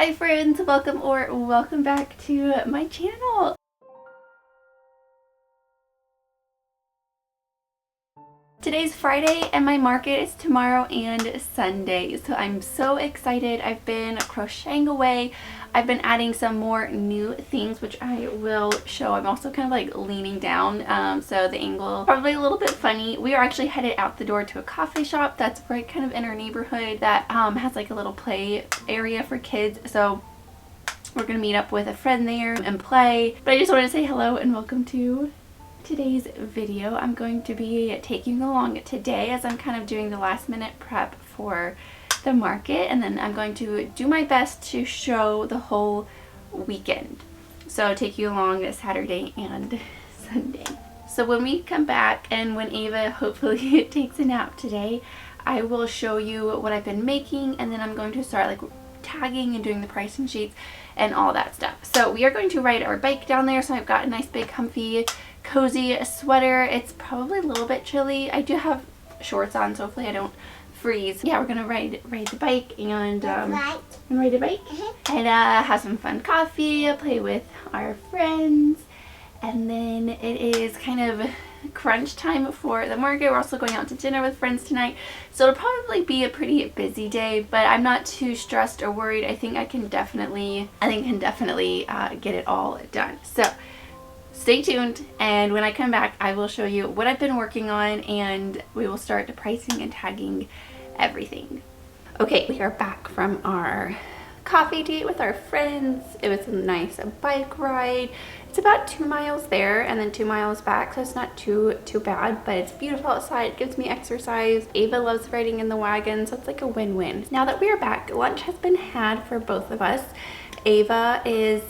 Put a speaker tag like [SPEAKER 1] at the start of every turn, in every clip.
[SPEAKER 1] Hi friends, welcome back to my channel. Today's Friday and my market is tomorrow and Sunday, so I'm so excited. I've been crocheting away. I've been adding some more new things, which I will show. I'm also kind of like leaning down, so the angle probably a little bit funny. We are actually headed out the door to a coffee shop that's right kind of in our neighborhood that has like a little play area for kids. So we're gonna meet up with a friend there and play. But I just wanted to say hello and welcome to today's video. I'm going to be taking you along today as I'm kind of doing the last minute prep for the market, and then I'm going to do my best to show the whole weekend. So take you along Saturday and Sunday. So when we come back and when Ava hopefully takes a nap today, I will show you what I've been making, and then I'm going to start like tagging and doing the pricing sheets and all that stuff. So we are going to ride our bike down there. So I've got a nice big comfy cozy sweater. It's probably a little bit chilly. I do have shorts on, so hopefully I don't freeze. Yeah, we're gonna ride the bike and have some fun coffee, play with our friends, and then it is kind of crunch time for the market. We're also going out to dinner with friends tonight, so it'll probably be a pretty busy day, but I'm not too stressed or worried. I think I can definitely get it all done. So stay tuned, and when I come back I will show you what I've been working on, and we will start pricing and tagging everything. Okay, we are back from our coffee date with our friends. It was a nice bike ride. It's about 2 miles there and then 2 miles back, so it's not too bad, but it's beautiful outside. It gives me exercise. Ava loves riding in the wagon, so it's like a win-win. Now that we are back, lunch has been had for both of us. Ava is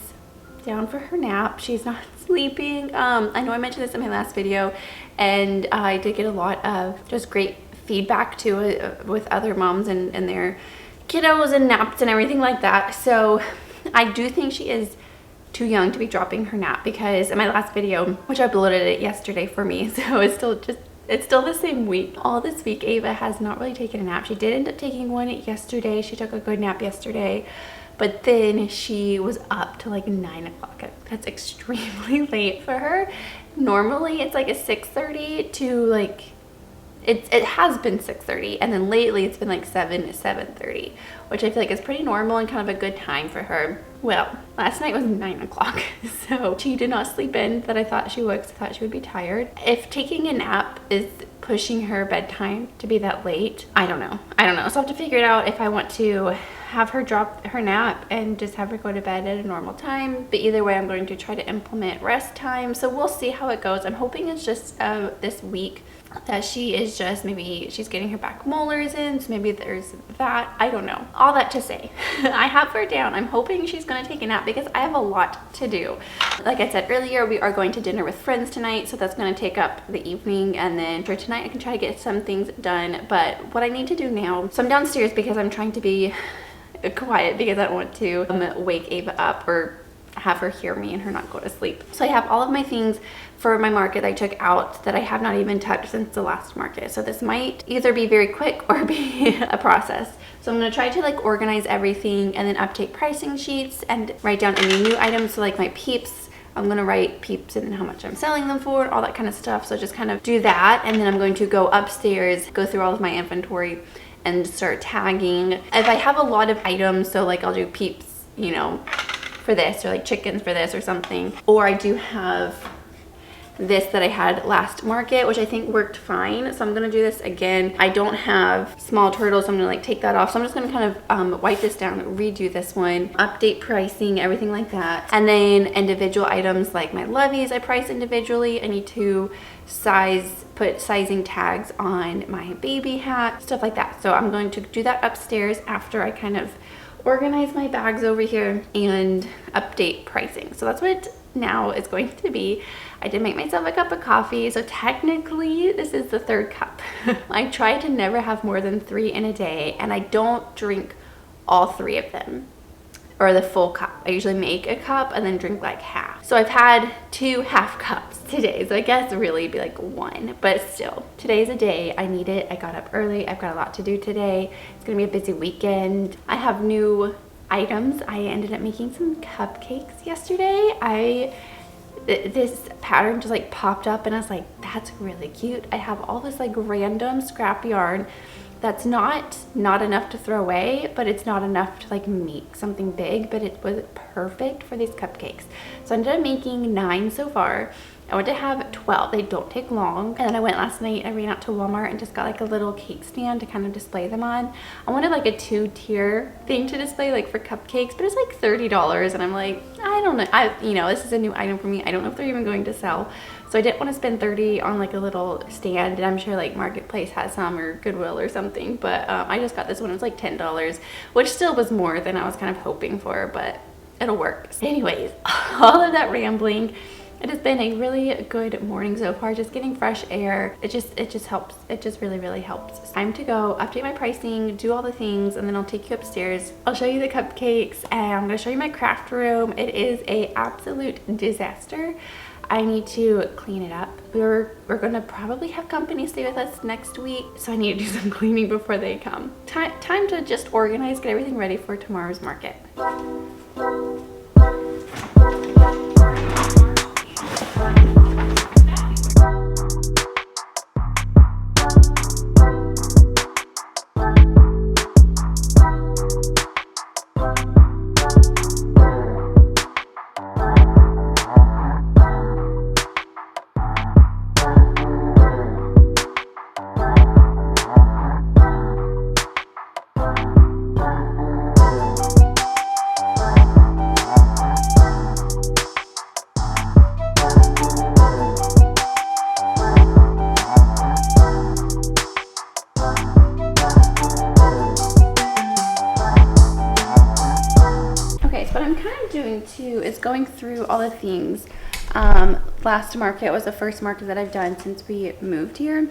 [SPEAKER 1] down for her nap. She's not sleeping. I know I mentioned this in my last video, and I did get a lot of just great feedback too with other moms and their kiddos and naps and everything like that. So I do think she is too young to be dropping her nap, because in my last video, which I uploaded it yesterday for me, so it's still the same week. All this week Ava has not really taken a nap. She did end up taking one yesterday. She took a good nap yesterday, but then she was up to like 9 o'clock. That's extremely late for her. Normally it's like a 6:30 to like, it has been 6:30, and then lately it's been like 7:30, which I feel like is pretty normal and kind of a good time for her. Well, last night was 9 o'clock, so she did not sleep in that I thought she would, because I thought she would be tired. If taking a nap is pushing her bedtime to be that late, I don't know. So I have to figure it out if I want to have her drop her nap and just have her go to bed at a normal time. But either way, I'm going to try to implement rest time, so we'll see how it goes. I'm hoping it's just this week that she is just, maybe she's getting her back molars in, so maybe there's that. I don't know. All that to say, I have her down. I'm hoping she's gonna take a nap because I have a lot to do. Like I said earlier, we are going to dinner with friends tonight, so that's gonna take up the evening, and then for tonight I can try to get some things done. But what I need to do now, so I'm downstairs because I'm trying to be quiet because I don't want to wake Ava up or have her hear me and her not go to sleep. So I have all of my things for my market I took out that I have not even touched since the last market. So this might either be very quick or be a process. So I'm going to try to like organize everything and then update pricing sheets and write down any new items. So like my peeps, I'm going to write peeps and how much I'm selling them for, all that kind of stuff. So just kind of do that, and then I'm going to go upstairs, go through all of my inventory and start tagging. If I have a lot of items, so like I'll do peeps, you know, for this, or like chickens for this or something, or I do have this that I had last market, which I think worked fine, so I'm gonna do this again. I don't have small turtles, so I'm gonna like take that off. So I'm just gonna kind of wipe this down, redo this one, update pricing, everything like that. And then individual items like my loveys, I price individually. I need to put sizing tags on my baby hat, stuff like that. So I'm going to do that upstairs after I kind of organize my bags over here and update pricing. So that's what now is going to be. I did make myself a cup of coffee, so technically this is the 3rd cup. I try to never have more than 3 in a day, and I don't drink all 3 of them, or the full cup. I usually make a cup and then drink like half. So I've had 2 half cups today, so I guess really it'd be like 1, but still, today's a day. I need it. I got up early. I've got a lot to do today. It's gonna be a busy weekend. I have new items. I ended up making some cupcakes yesterday. This pattern just like popped up and I was like, that's really cute. I have all this like random scrap yarn that's not enough to throw away, but it's not enough to like make something big, but it was perfect for these cupcakes. So I ended up making 9 so far. I want to have 12. They don't take long. And then I went last night, I ran out to Walmart and just got like a little cake stand to kind of display them on. I wanted like a 2-tier thing to display like for cupcakes, but it's like $30 and I'm like, I don't know. You know, this is a new item for me. I don't know if they're even going to sell. So I didn't want to spend $30 on like a little stand, and I'm sure like Marketplace has some or Goodwill or something, but I just got this one. It was like $10, which still was more than I was kind of hoping for, but it'll work. So anyways, all of that rambling. It has been a really good morning so far, just getting fresh air. It just helps. It just really helps. It's time to go update my pricing, do all the things, and then I'll take you upstairs. I'll show you the cupcakes and I'm gonna show you my craft room. It is a absolute disaster. I need to clean it up. We're gonna probably have company stay with us next week, so I need to do some cleaning before they come. Time to just organize, get everything ready for tomorrow's market. Is going through all the things. Last market was the first market that I've done since we moved here.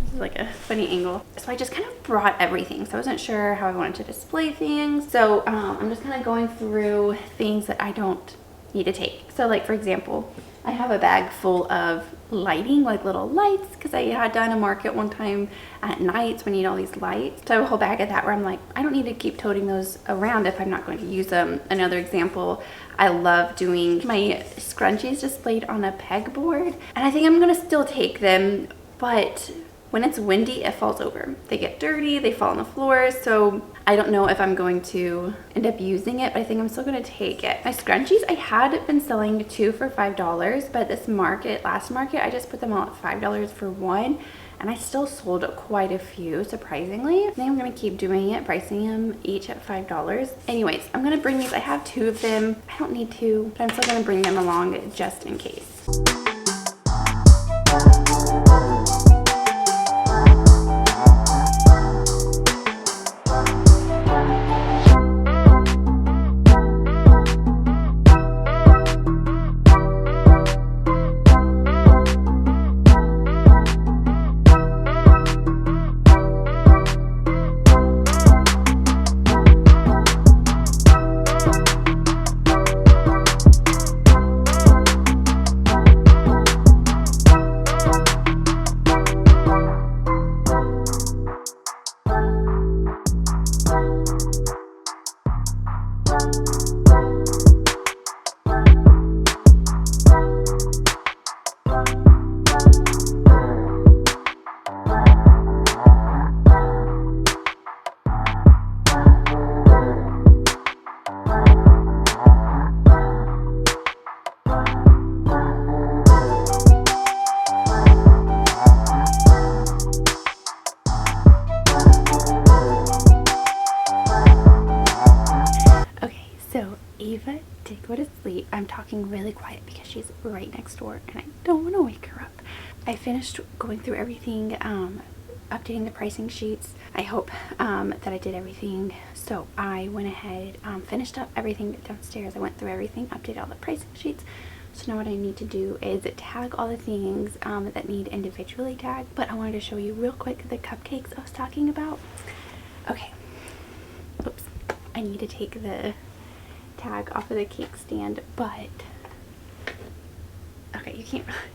[SPEAKER 1] This is like a funny angle. So I just kind of brought everything. So I wasn't sure how I wanted to display things. So I'm just kind of going through things that I don't need to take. So like for example, I have a bag full of lighting, like little lights, because I had done a market one time at nights when you need all these lights. So I have a whole bag of that where I'm like, I don't need to keep toting those around if I'm not going to use them. Another example, I love doing my scrunchies displayed on a pegboard, and I think I'm gonna still take them, but when it's windy, it falls over. They get dirty, they fall on the floor, so I don't know if I'm going to end up using it, but I think I'm still gonna take it. My scrunchies, I had been selling 2 for $5, but this market, last market, I just put them all at $5 for 1, and I still sold quite a few, surprisingly. I think I'm gonna keep doing it, pricing them each at $5. Anyways, I'm gonna bring these. I have 2 of them. I don't need to, but I'm still gonna bring them along just in case. did go to sleep. I'm talking really quiet because she's right next door and I don't want to wake her up. I finished going through everything, updating the pricing sheets. I hope that I did everything. So I went ahead, finished up everything downstairs. I went through everything, updated all the pricing sheets. So now what I need to do is tag all the things that need individually tagged. But I wanted to show you real quick the cupcakes I was talking about. Okay. Oops. I need to take the tag off of the cake stand, but Okay,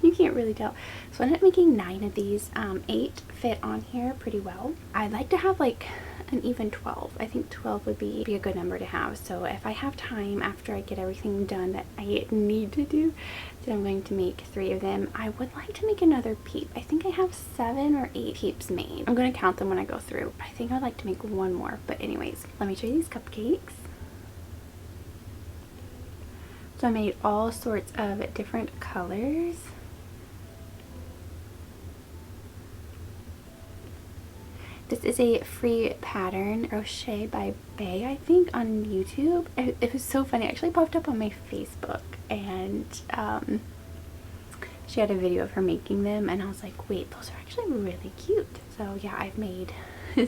[SPEAKER 1] you can't really tell. So I ended up making 9 of these. 8 fit on here pretty well. I'd like to have like an even 12. I think 12 would be a good number to have. So if I have time after I get everything done that I need to do, then I'm going to make 3 of them. I would like to make another peep. I think I have 7 or 8 peeps made. I'm going to count them when I go through. I think I'd like to make one more. But anyways, let me show you these cupcakes. So I made all sorts of different colors. This is a free pattern, Crochet by Bay, I think, on YouTube. It was so funny. It actually popped up on my Facebook, and she had a video of her making them, and I was like, wait, those are actually really cute. So yeah, I've made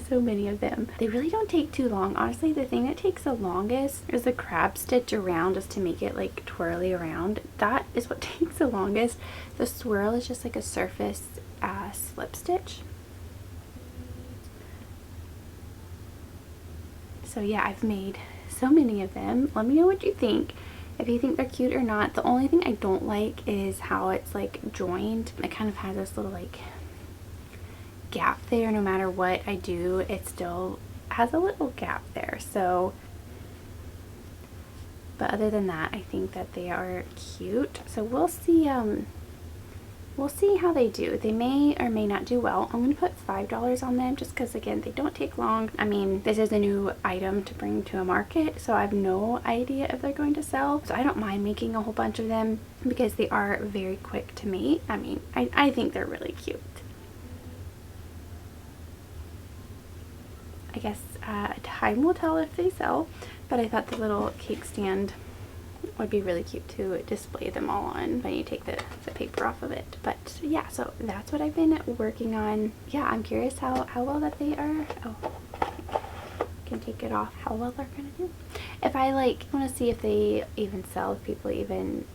[SPEAKER 1] so many of them. They really don't take too long. Honestly, the thing that takes the longest is the crab stitch around, just to make it like twirly around. That is what takes the longest. The swirl is just like a surface slip stitch. So yeah, I've made so many of them. Let me know what you think, if you think they're cute or not. The only thing I don't like is how it's like joined. It kind of has this little like gap there. No matter what I do, it still has a little gap there. So, but other than that, I think that they are cute. So we'll see how they do. They may or may not do well. I'm going to put $5 on them just because, again, they don't take long. I mean, this is a new item to bring to a market, so I have no idea if they're going to sell. So I don't mind making a whole bunch of them because they are very quick to make. I mean, I think they're really cute. I guess time will tell if they sell, but I thought the little cake stand would be really cute to display them all on when you take the paper off of it. But yeah, so that's what I've been working on. Yeah, I'm curious how well that they are. Oh, can take it off, how well they're gonna do. If I like want to see if they even sell, if people even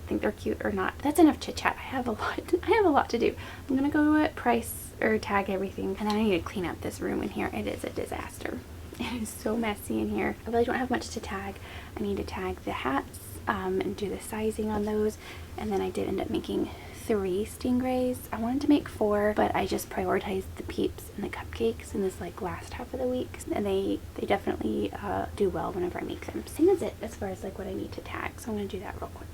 [SPEAKER 1] think they're cute or not. That's enough chit chat. I have a lot to do. I'm gonna go price or tag everything, and then I need to clean up this room in here. It is a disaster. It is so messy in here. I really don't have much to tag. I need to tag the hats and do the sizing on those, and then I did end up making 3 stingrays. I wanted to make 4, but I just prioritized the peeps and the cupcakes in this like last half of the week, and they definitely do well whenever I make them. So that's it as far as like what I need to tag, so I'm gonna do that real quick.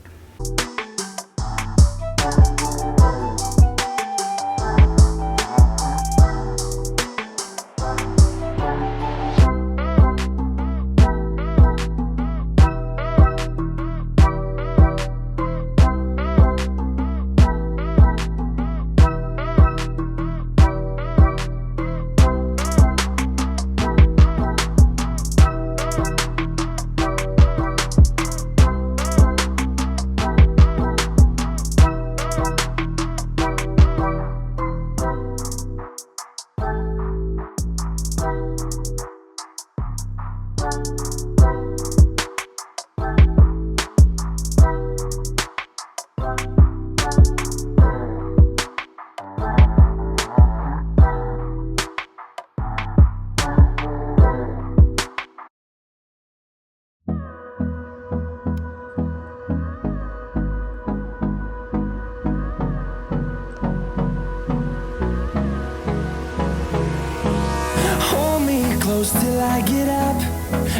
[SPEAKER 2] Close till I get up.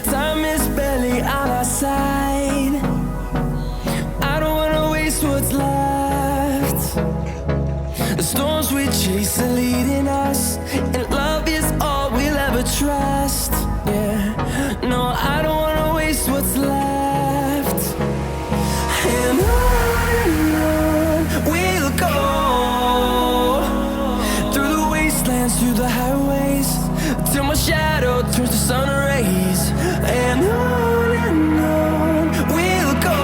[SPEAKER 2] Time is barely on our side. I don't wanna waste what's left. The storms we chase are leading us, and love is all we'll ever trust. Yeah, no, I don't wanna waste what's left. And on we'll go, through the wastelands, through the highways, till my shadow turns to sun rays. And on we'll go,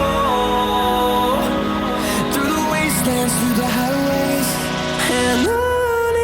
[SPEAKER 2] through the wastelands, through the highways, and on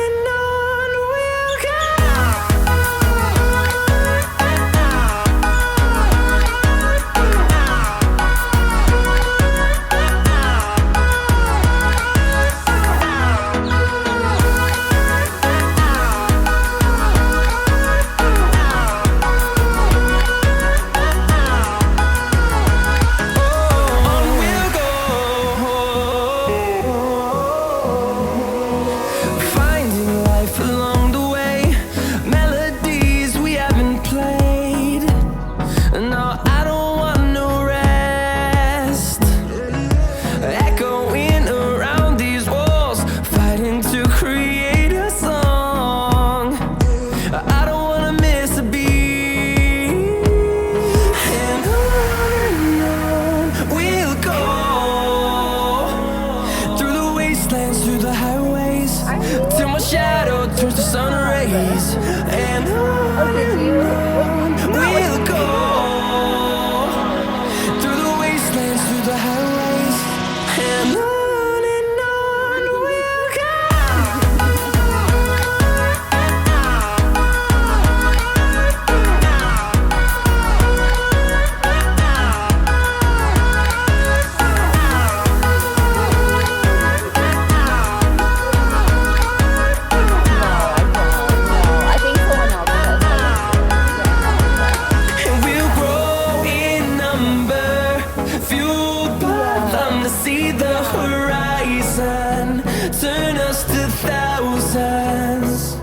[SPEAKER 2] to see the horizon, turn us to thousands,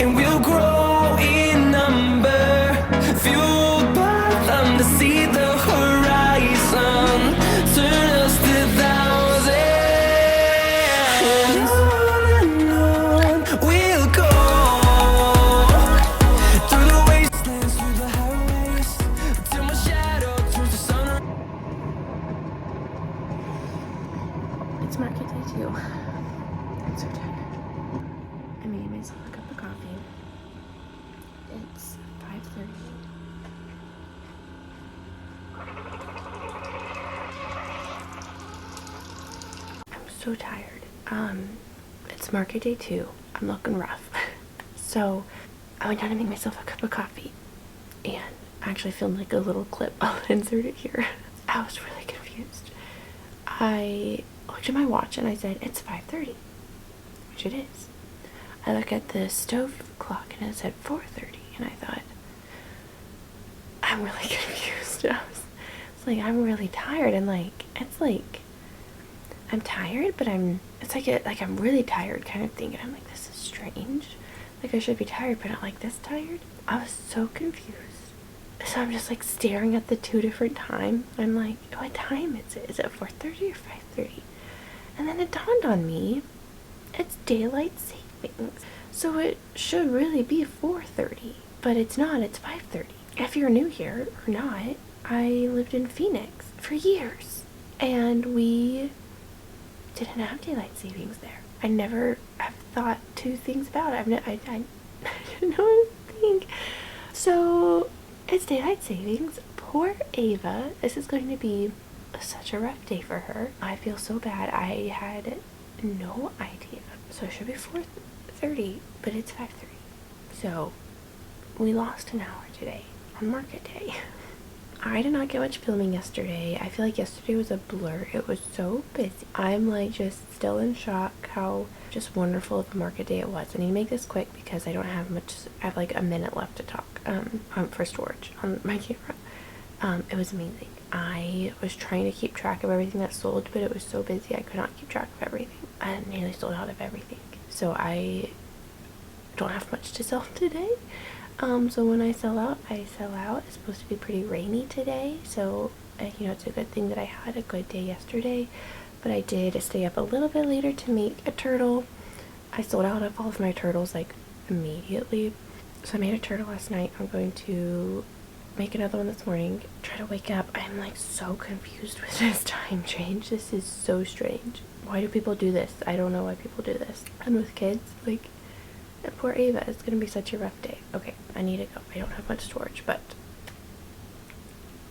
[SPEAKER 2] and we'll grow in number, fueled by them to see the horizon, turn us to thousands, and on we'll go, through the wastelands, through the highways, till my shadow turns to sun.
[SPEAKER 1] It's market day too. I'm so tired. I made myself a cup of coffee. It's 5:30. I'm so tired. It's market day too. I'm looking rough. So I went down to make myself a cup of coffee, and I actually filmed like a little clip. I'll insert it here. I was really confused. I looked at my watch and I said, it's 5:30, which it is. I look at the stove clock and it said 4:30, and I thought, I'm really confused. It's like, I'm really tired, and like, it's like, I'm tired, but it's like I'm really tired kind of thing, and I'm like, this is strange. Like, I should be tired, but not like this tired. I was so confused. So I'm just like staring at the two different times. I'm like, what time is it? Is it 4:30 or 5:30? And then it dawned on me, it's daylight savings. So it should really be 4:30, but it's not, it's 5:30. If you're new here or not, I lived in Phoenix for years, and we didn't have daylight savings there. I never have thought two things about it. I didn't know what to think. So it's daylight savings. Poor Ava. This is going to be such a rough day for her. I feel so bad. I had no idea. So it should be 4:30, but it's 5:30. So we lost an hour today on market day. I did not get much filming yesterday. I feel like yesterday was a blur. It was so busy. I'm like just still in shock how just wonderful of a market day it was. I need to make this quick because I don't have much. I have like a minute left to talk for storage on my camera. It was amazing. I was trying to keep track of everything that sold, but it was so busy I could not keep track of everything. I nearly sold out of everything. So I don't have much to sell today. So when I sell out, I sell out. It's supposed to be pretty rainy today, so you know, it's a good thing that I had a good day yesterday. But I did stay up a little bit later to make a turtle. I sold out of all of my turtles like immediately. So I made a turtle last night. I'm going to make another one this morning. Try to wake up. I'm like so confused with this time change. This is so strange. Why do people do this? I don't know why people do this. And with kids, like, poor Ava, it's gonna be such a rough day. Okay, I need to go. I don't have much storage, but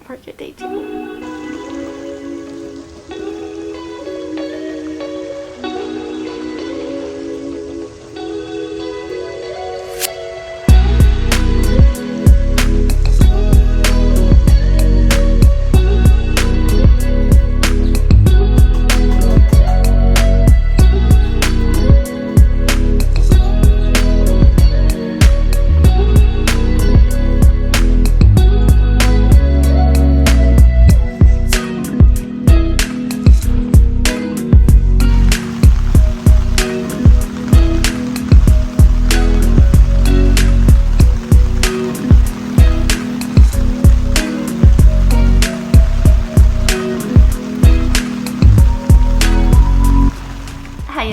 [SPEAKER 1] market day too.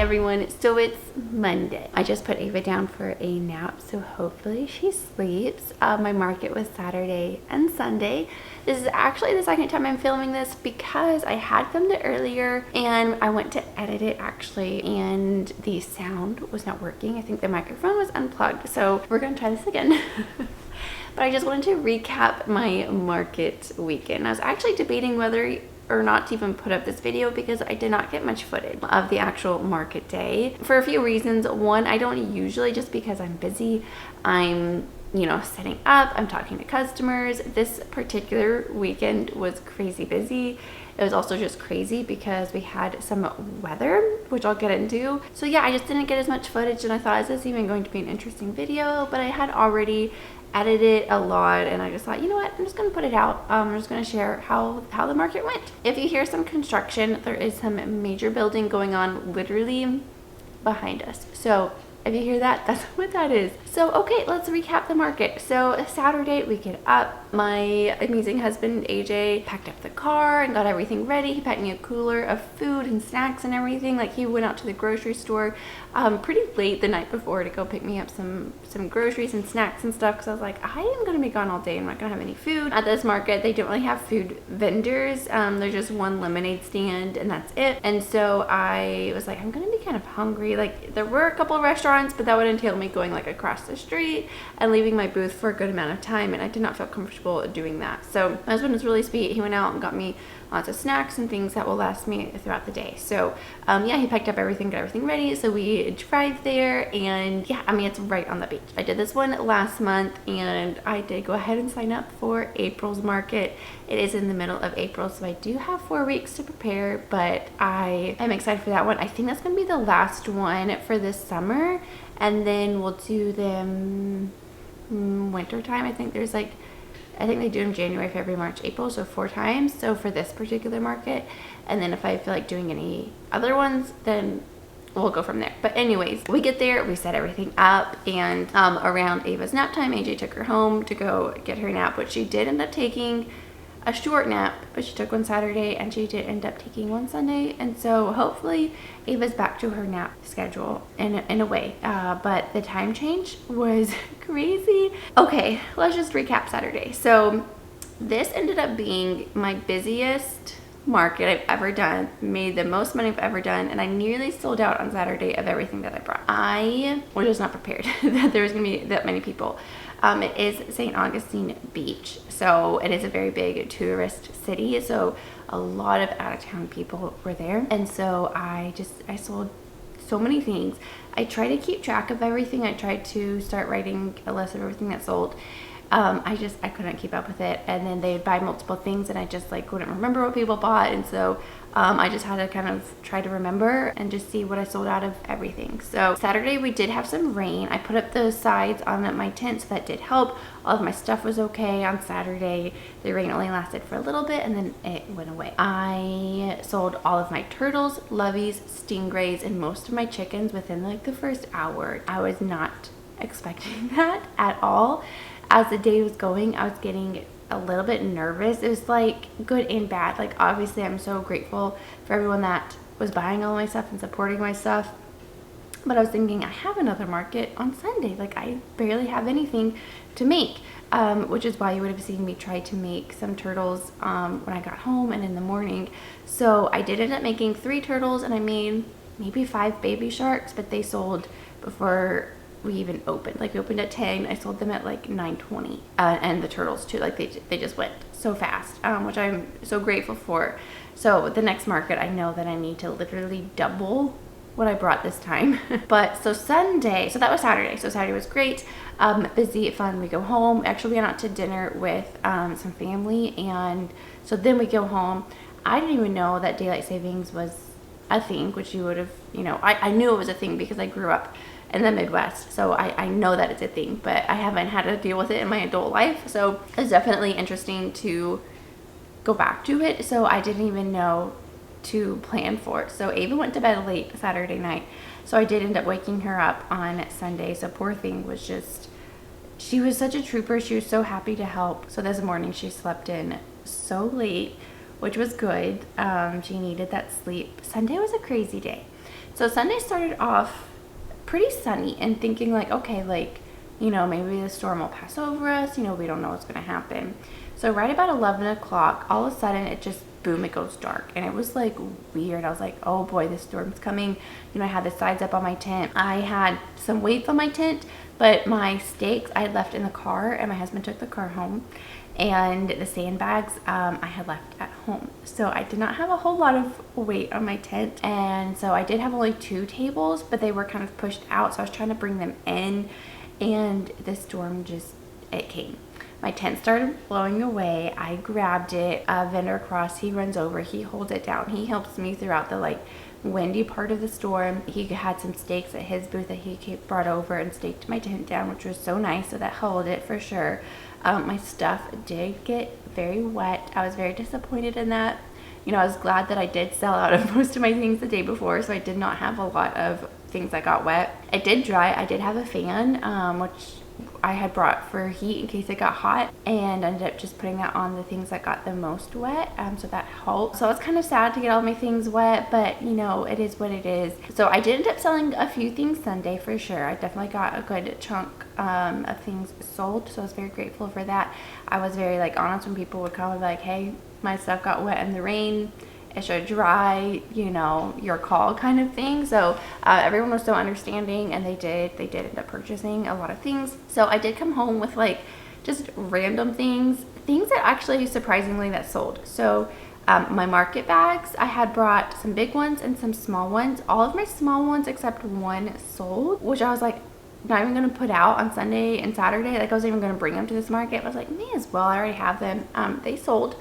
[SPEAKER 1] Everyone, so it's Monday. I just put Ava down for a nap, so hopefully she sleeps. My market was Saturday and Sunday. This is actually the second time I'm filming this because I had filmed it earlier and I went to edit it actually, and the sound was not working. I think the microphone was unplugged, so we're gonna try this again. But I just wanted to recap my market weekend. I was actually debating whether or not to even put up this video because I did not get much footage of the actual market day for a few reasons. One, I don't usually, just because I'm busy. I'm, you know, setting up, I'm talking to customers. This particular weekend was crazy busy. It was also just crazy because we had some weather, which I'll get into. So yeah, I just didn't get as much footage, and I thought, is this even going to be an interesting video? But I had already edited a lot, and I just thought, you know what, I'm just gonna put it out. I'm just gonna share how the market went. If you hear some construction, there is some major building going on literally behind us. So if you hear that, that's what that is. So, okay, let's recap the market. So Saturday, we get up. My amazing husband, AJ, packed up the car and got everything ready. He packed me a cooler of food and snacks and everything. Like, he went out to the grocery store pretty late the night before to go pick me up some groceries and snacks and stuff, because I was like, I am going to be gone all day. I'm not going to have any food. At this market, they don't really have food vendors. There's just one lemonade stand, and that's it. And so I was like, I'm going to be kind of hungry. Like, there were a couple of restaurants, but that would entail me going like across the street and leaving my booth for a good amount of time, and I did not feel comfortable doing that. So my husband was really sweet. He went out and got me lots of snacks and things that will last me throughout the day. So yeah, he packed up everything, got everything ready. So we drive there, and yeah, I mean, it's right on the beach. I did this one last month, and I did go ahead and sign up for April's market. It is in the middle of April, so I do have 4 weeks to prepare, but I am excited for that one. I think that's going to be the last one for this summer, and then we'll do them winter time. I think they do them January, February, March, April, so 4 times. So for this particular market, and then if I feel like doing any other ones, then we'll go from there. But anyways, we get there, we set everything up, and around Ava's nap time, AJ took her home to go get her nap, which she did end up taking a short nap, but she took one Saturday, and she did end up taking one Sunday. And so hopefully Ava's back to her nap schedule in a way, but the time change was crazy. Okay, let's just recap Saturday. So this ended up being my busiest market I've ever done, made the most money I've ever done, and I nearly sold out on Saturday of everything that I brought. I was just not prepared that there was gonna be that many people. It is St. Augustine Beach, so it is a very big tourist city, so a lot of out-of-town people were there, and so I sold so many things. I try to keep track of everything. I tried to start writing a list of everything that sold. I couldn't keep up with it, and then they'd buy multiple things, and I just like couldn't remember what people bought, and so I just had to kind of try to remember and just see what I sold out of everything. So Saturday we did have some rain. I put up those sides on my tent, so that did help. All of my stuff was okay on Saturday. The rain only lasted for a little bit, and then it went away. I sold all of my turtles, loveys, stingrays, and most of my chickens within like the first hour. I was not expecting that at all. As the day was going, I was getting a little bit nervous. It was like good and bad. Like, obviously I'm so grateful for everyone that was buying all my stuff and supporting my stuff, but I was thinking, I have another market on Sunday. Like, I barely have anything to make, which is why you would have seen me try to make some turtles when I got home and in the morning. So I did end up making 3 turtles, and I made maybe 5 baby sharks, but they sold before we even opened. Like, we opened at 10, I sold them at like 9:20, and the turtles too. Like, they just went so fast, which I'm so grateful for. So the next market, I know that I need to literally double what I brought this time. But so Sunday, so that was Saturday. So Saturday was great, busy, fun. We go home. Actually, we went out to dinner with some family, and so then we go home. I didn't even know that daylight savings was a thing, which you would have, I knew it was a thing because I grew up in the Midwest, so I know that it's a thing, but I haven't had to deal with it in my adult life, so it's definitely interesting to go back to it. So I didn't even know to plan for it. So Ava went to bed late Saturday night, so I did end up waking her up on Sunday. So poor thing was just, she was such a trooper. She was so happy to help. So this morning she slept in so late, which was good. She needed that sleep. Sunday was a crazy day. So Sunday started off pretty sunny, and thinking like, okay, like, maybe the storm will pass over us, we don't know what's going to happen. So right about 11 o'clock, all of a sudden it just, boom, it goes dark, and it was like weird. I was like, oh boy, the storm's coming. I had the sides up on my tent. I had some weights on my tent, but my stakes I had left in the car, and my husband took the car home, and the sandbags I had left at home. So I did not have a whole lot of weight on my tent, and so I did have only 2 tables, but they were kind of pushed out, so I was trying to bring them in, and the storm just, it came. my tent started blowing away. I grabbed it. A vendor across, he runs over, he holds it down. He helps me throughout the like windy part of the storm. He had some stakes at his booth that he brought over and staked my tent down, which was so nice. So that held it for sure. My stuff did get very wet. I was very disappointed in that. You know, I was glad that I did sell out of most of my things the day before, so I did not have a lot of things that got wet. It did dry. I did have a fan, which I had brought for heat in case it got hot, and ended up just putting that on the things that got the most wet, so that helped. So I was kind of sad to get all my things wet, but you know, it is what it is. So I did end up selling a few things Sunday for sure. I definitely got a good chunk of things sold, so I was very grateful for that. I was very like honest when people would come and be like, hey, my stuff got wet in the rain, it should dry, you know, your call kind of thing. So everyone was so understanding, and they did end up purchasing a lot of things. So I did come home with like just random things that actually surprisingly that sold. So my market bags, I had brought some big ones and some small ones. All of my small ones except one sold, which I was like not even gonna put out on Sunday and Saturday. Like I wasn't even gonna bring them to this market. I was like, may as well, I already have them. They sold.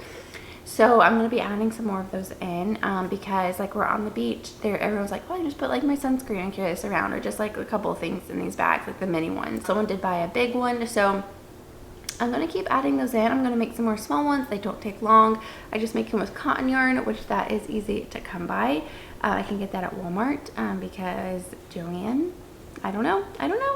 [SPEAKER 1] So I'm going to be adding some more of those in because like we're on the beach there, everyone's like, oh, I just put like my sunscreen and carry this around, or just like a couple of things in these bags, like the mini ones. Someone did buy a big one, so I'm going to keep adding those in. I'm going to make some more small ones. They don't take long. I just make them with cotton yarn, which that is easy to come by. I can get that at Walmart because Joanne, I don't know.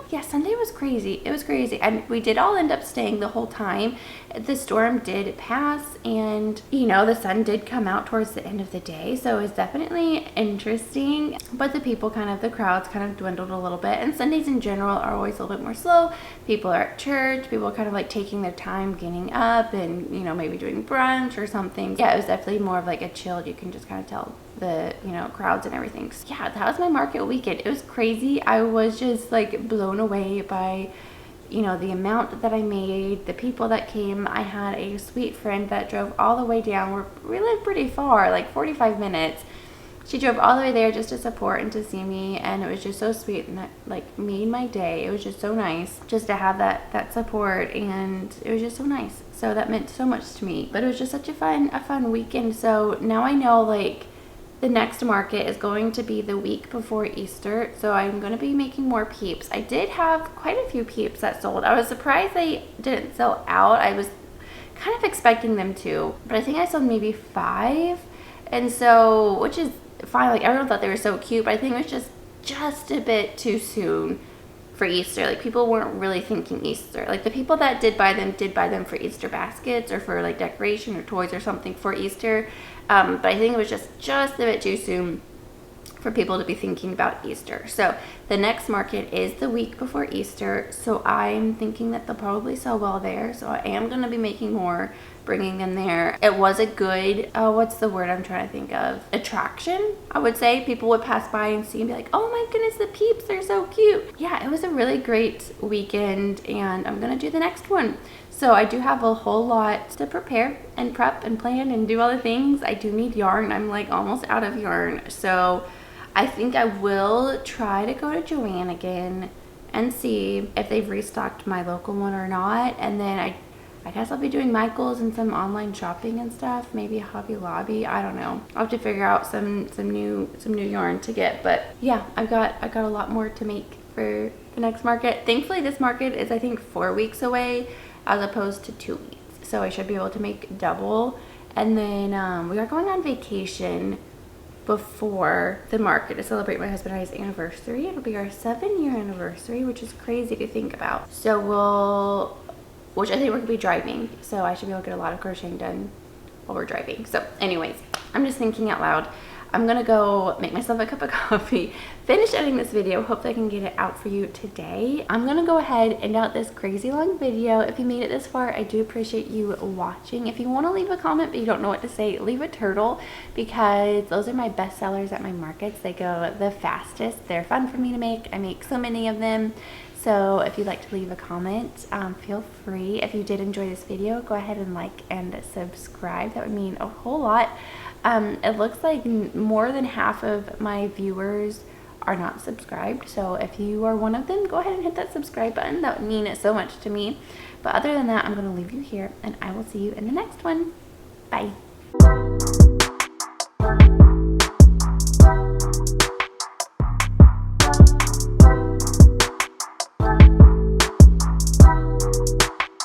[SPEAKER 1] Yeah, Sunday was crazy. It was crazy. And we did all end up staying the whole time. The storm did pass, and you know, the sun did come out towards the end of the day, so it was definitely interesting. But the crowds kind of dwindled a little bit, and Sundays in general are always a little bit more slow. People are at church, people are kind of like taking their time getting up and, you know, maybe doing brunch or something. Yeah, it was definitely more of like a chilled, you can just kind of tell the, you know, crowds and everything. So yeah, that was my market weekend. It was crazy. I was just like blown away by, you know, the amount that I made, the people that came. I had a sweet friend that drove all the way down. We live pretty far, like 45 minutes. She drove all the way there just to support and to see me, and it was just so sweet, and that like made my day. It was just so nice just to have that support, and it was just so nice. So that meant so much to me. But it was just such a fun weekend. So now I know like the next market is going to be the week before Easter, so I'm going to be making more peeps. I did have quite a few peeps that sold. I was surprised they didn't sell out. I was kind of expecting them to, but I think I sold maybe 5, and so, which is fine. Like everyone thought they were so cute, but I think it was just a bit too soon for Easter. Like people weren't really thinking Easter. Like the people that did buy them for Easter baskets or for like decoration or toys or something for Easter. But I think it was just a bit too soon for people to be thinking about Easter. So the next market is the week before Easter, so I'm thinking that they'll probably sell well there. So I am going to be making more, bringing them there. It was a good, what's the word I'm trying to think of? Attraction, I would say. People would pass by and see and be like, oh my goodness, the peeps, they're so cute. Yeah, it was a really great weekend, and I'm going to do the next one. So I do have a whole lot to prepare and prep and plan and do all the things. I do need yarn. I'm like almost out of yarn. So I think I will try to go to Joanne again and see if they've restocked my local one or not. And then I guess I'll be doing Michael's and some online shopping and stuff. Maybe Hobby Lobby. I don't know. I'll have to figure out some new yarn to get. But yeah, I got a lot more to make for the next market. Thankfully, this market is I think 4 weeks away, as opposed to 2 weeks. So I should be able to make double. And then we are going on vacation before the market to celebrate my husband and I's anniversary. It'll be our 7-year anniversary, which is crazy to think about. So which I think we're gonna be driving. So I should be able to get a lot of crocheting done while we're driving. So anyways, I'm just thinking out loud. I'm gonna go make myself a cup of coffee, finish editing this video, hopefully I can get it out for you today. I'm gonna go ahead and end out this crazy long video. If you made it this far, I do appreciate you watching. If you wanna leave a comment but you don't know what to say, leave a turtle, because those are my best sellers at my markets. They go the fastest. They're fun for me to make. I make so many of them. So if you'd like to leave a comment, feel free. If you did enjoy this video, go ahead and like and subscribe. That would mean a whole lot. It looks like more than half of my viewers are not subscribed. So if you are one of them, go ahead and hit that subscribe button. That would mean so much to me. But other than that, I'm going to leave you here, and I will see you in the next one. Bye.